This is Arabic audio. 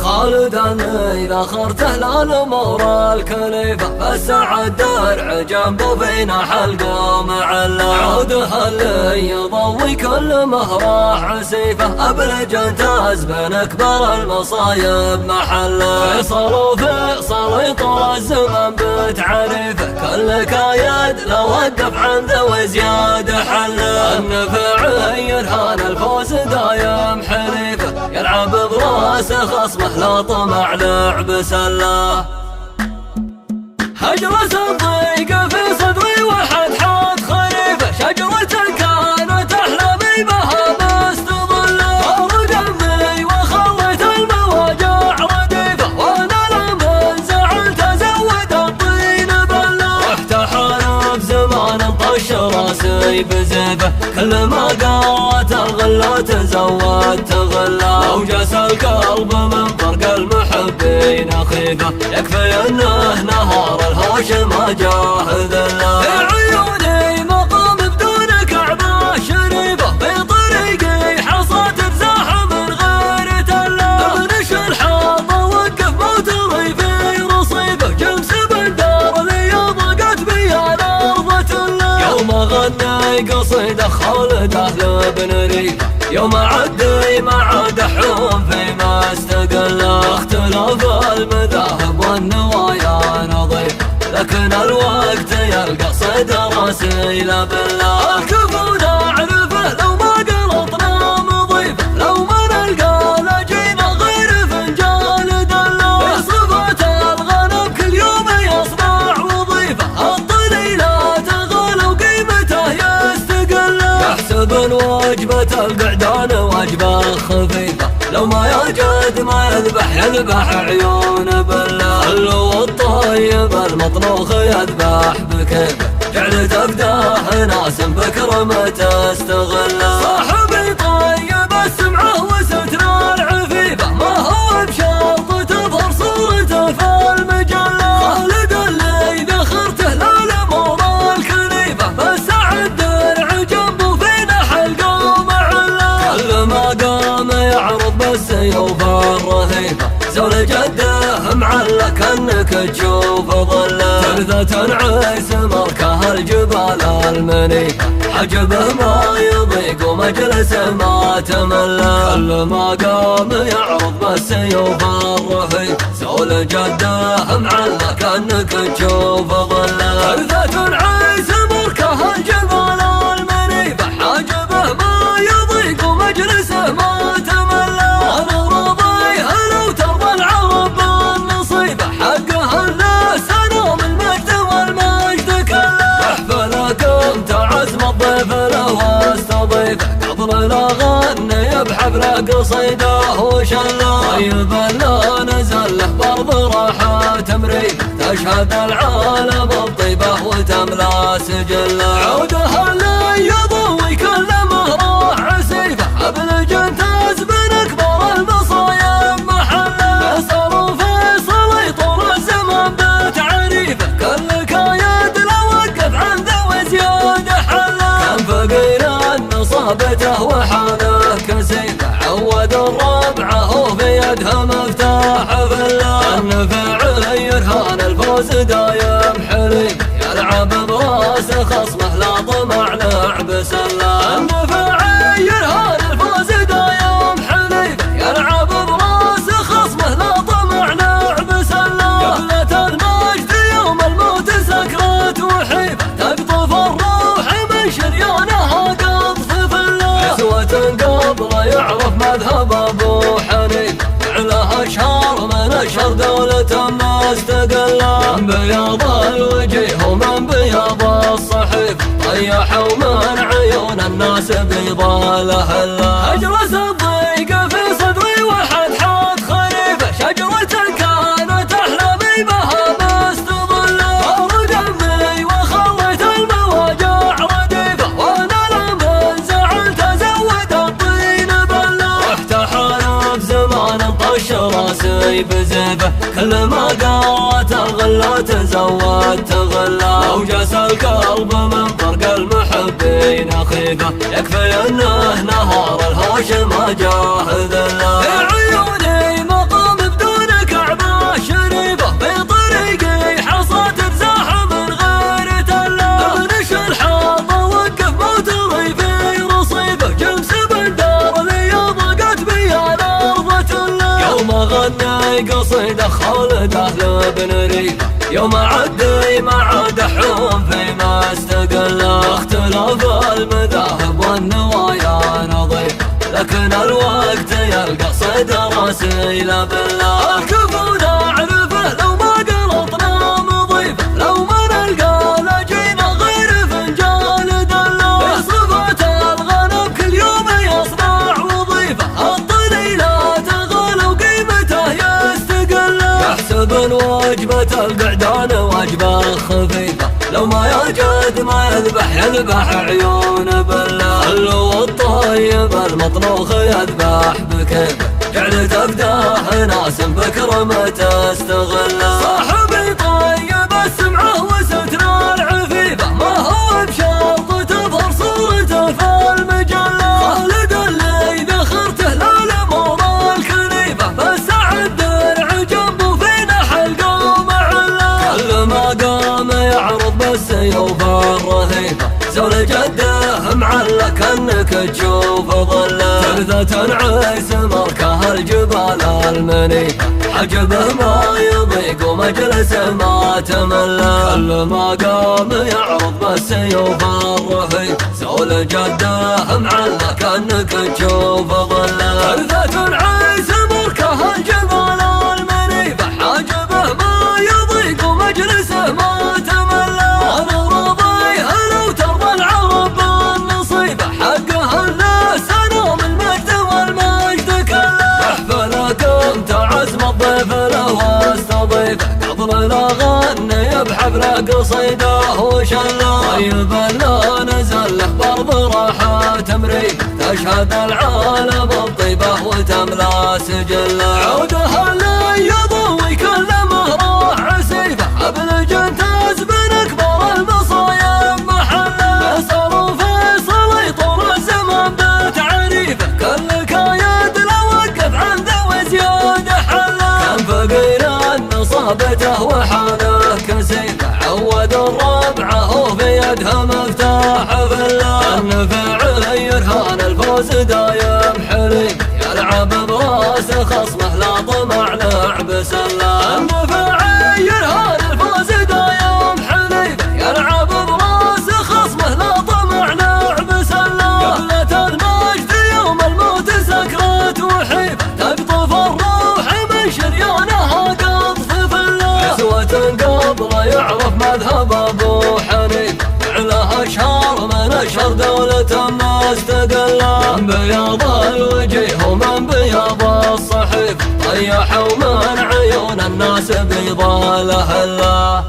خالد إذا خرته للأمور الكليفة فسعد درع جنبه فينا حلقه معله عوده اللي يضوي كل مهراح عسيفة أبلج انتاز بين أكبر المصايب محله فيصل وفيصل يطول الزمن بتعريفه كل كايد لو وقف عنده وزياد حله النفع يرهان الفوز دايم حليفه يلعب براس خصمه لا طمع لعب سله هجرة الضيق في صدري وحد حاد خريفه شجرة كانت أحلامي بها مستظلة فار دمي وخليت المواجع رديفة وأنا لما زعلت أزود الطين بلة رحت أحارب زمان طش راسي بزيفه كل ما قالت الغلة تزودت غلة لو جس القلب من فرق المحبين خيفة يكفي انه نهار الهوش ما جاه ذله عيوني مقام بدون كعبة شريفة في طريقي حصات بزاحة من غير تله ابنش الحاطة وقف موتري في رصيفه جمس بالدار لي ضاقت بي الارض تله يوم غني قصيدة خالد اهل بن ريفة يوم عدي مع دحوم فيما استقل اختلاف المذاهب والنوايا نظيفة لكن الوقت يلقى صيد راسيل بالله الكفو نعرفه لو ما قلطنا مضيفة لو ما نلقى لجينا غير فنجان دله يصرفت الغنم كل يوم يصنع وظيفة الطلي لا تغلى وقيمته يستقل يحسب الوجبة البعدان وجبة خفيفة لو ما يجد ما يذبح عيون بالله خلوا الطيب المطبوخ يذبح بكيفه جعل تفداه ناس بكر ما تستغله صاحبي طيب السمعه وستر العفيفه ما هو بشرط تظهر صورته في المجله خالد اللي ذخرته للامور الكليفه فسعد درع جنبه فينا حلقه معله كل ما قام يعرض بالسيوف الرهيفه زول جده معلك انك تشوف ظله ثلثة عيس مركه الجبال المنيفه حجبه ما يضيق ومجلسه ما تمله كل ما قام يعرض بالسيوف الرهيفه زول جده معلك انك تشوف ظله ثلثة عيس مركه الجبال المنيفه حجبه ما يضيق ومجلسه ما تمله انا راضيها لو ترضى العرب بالنصيبه حقها الناس انا من المجد والمجد كله احفلكم تعزم الضيف له واستضيفه قبل لا غني بحفله قصيده وشله طيب لا نزل له برض راحه تمريفه تشهد العالم الطيبه وتملا سجله عودها اللي يضوي كل مهراح عسيفه ابلج انتاز بن اكبر المصايب محله فيصل وفيصل يطول الزمن بتعريفه كل كايد لو وقف عنده وزياد حله كان فقير صابته وحاله كسيفه عود الربعه وفي يدها مفتاح فله النفع يرهان الفوز دايم حليف يلعب براس خصمه لا طمع لعب سله النفع يرهان الفوز دايم حليف يلعب براس خصمه لا طمع لعب سله قبلة المجد يوم الموت سكرت وحيفه تقطف الروح من شريانها قطف فله نسوة قبل يعرف مذهب ابو حنيفه فعلها اشهر من اشهر دولة ما استقله من بياض الوجه ومن بياض الصحيف طيحوا من عيون الناس بيضا لهله اجلس الضيق في صدري وحد حاد خريفه شجرة كانت احلامي بها مستظله فار دمي وخليت المواجع رديفه وانا لما زعلت ازود الطين بله رحت احارب زمان طش راسي بزيفه كل ما قالت الغلة تزودت غله لو جس القلب من فرق المحبين خيفه يكفي انه نهار الهوش ما جاه ذله عيوني مقام غني قصيدة خالد أهل بن ريفة يوم عدي ما عاد حوم فيما استقل اختلاف المذاهب والنوايا نظيفة لكن الوقت يلقى صيد رسيل بالله الكفو نعرفه لو ما قلطنا مضيفه لو ما نلقى لجينا غير فنجان دله يصرفت الغنم كل يوم يصنع وظيفه الطلي لا تغلى وقيمته يستقل يحسب الوجبة البعدان وجبة خفيفة لو ما يجد ما يذبح عيون بالله خلوا الطيب المطبوخ يذبح بكيفه جعل تقداه ناس بكرمه تستغل صاحبي طيب السمعه وستر العفيفه ما هو بشرط تظهر صورته في المجله خالد اللي ذخرته للامور الكنيفه بس عد درع جنبه في نحل معله كل ما قام يعرض بالسيوف الرهيفه زول جده معلك انك تشوف ظله ثلثة عيس مركه الجبال المنيفه حجبه ما يضيق ومجلسه ما تمل كل ما قام يعرض بالسيوف الرهيفه زول جده معلك انك تشوف ظله ثلثة عيس مركه الجبال المنيفه حجبه ما يضيق ومجلسه ما تمل انا راضيها لو ترضى العرب بالنصيبه حقها الناس انا من المجد والمجد كله احفلكم تعزم الضيف له واستضيفه قبل لا غني بحفله قصيده وشله طيب لا نزل له برض راحه تمريك تشهد العالم الطيبه وتملا سجله عودها اللي يضوي كل مهره عسيفه ابلج تزبن اكبر المصايب محله فيصل وفيصل يطول الزمان بتعريفه كل كايد لو وقف عن ذوي زياده حله كان فقير صابته وحاله كسيفه عود الربعه وفي يدها مفتاح فله النفع يرهان الفوز دايم حليف يلعب براس خصمه لا طمع لعب سله النفع يرهان الفوز دايم حليف يلعب براس خصمه لا طمع لعب سله قبلة المجد يوم الموت سكرة وحيفه تقطف الروح من شريانها قطف فله نسوة قبل يعرف مذهب ابو حنيفه فعلها اشهر من اشهر دولة ما استقله من بياض الوجه ومن بياض الصحيف طيحوا من عيون الناس بيض الاهله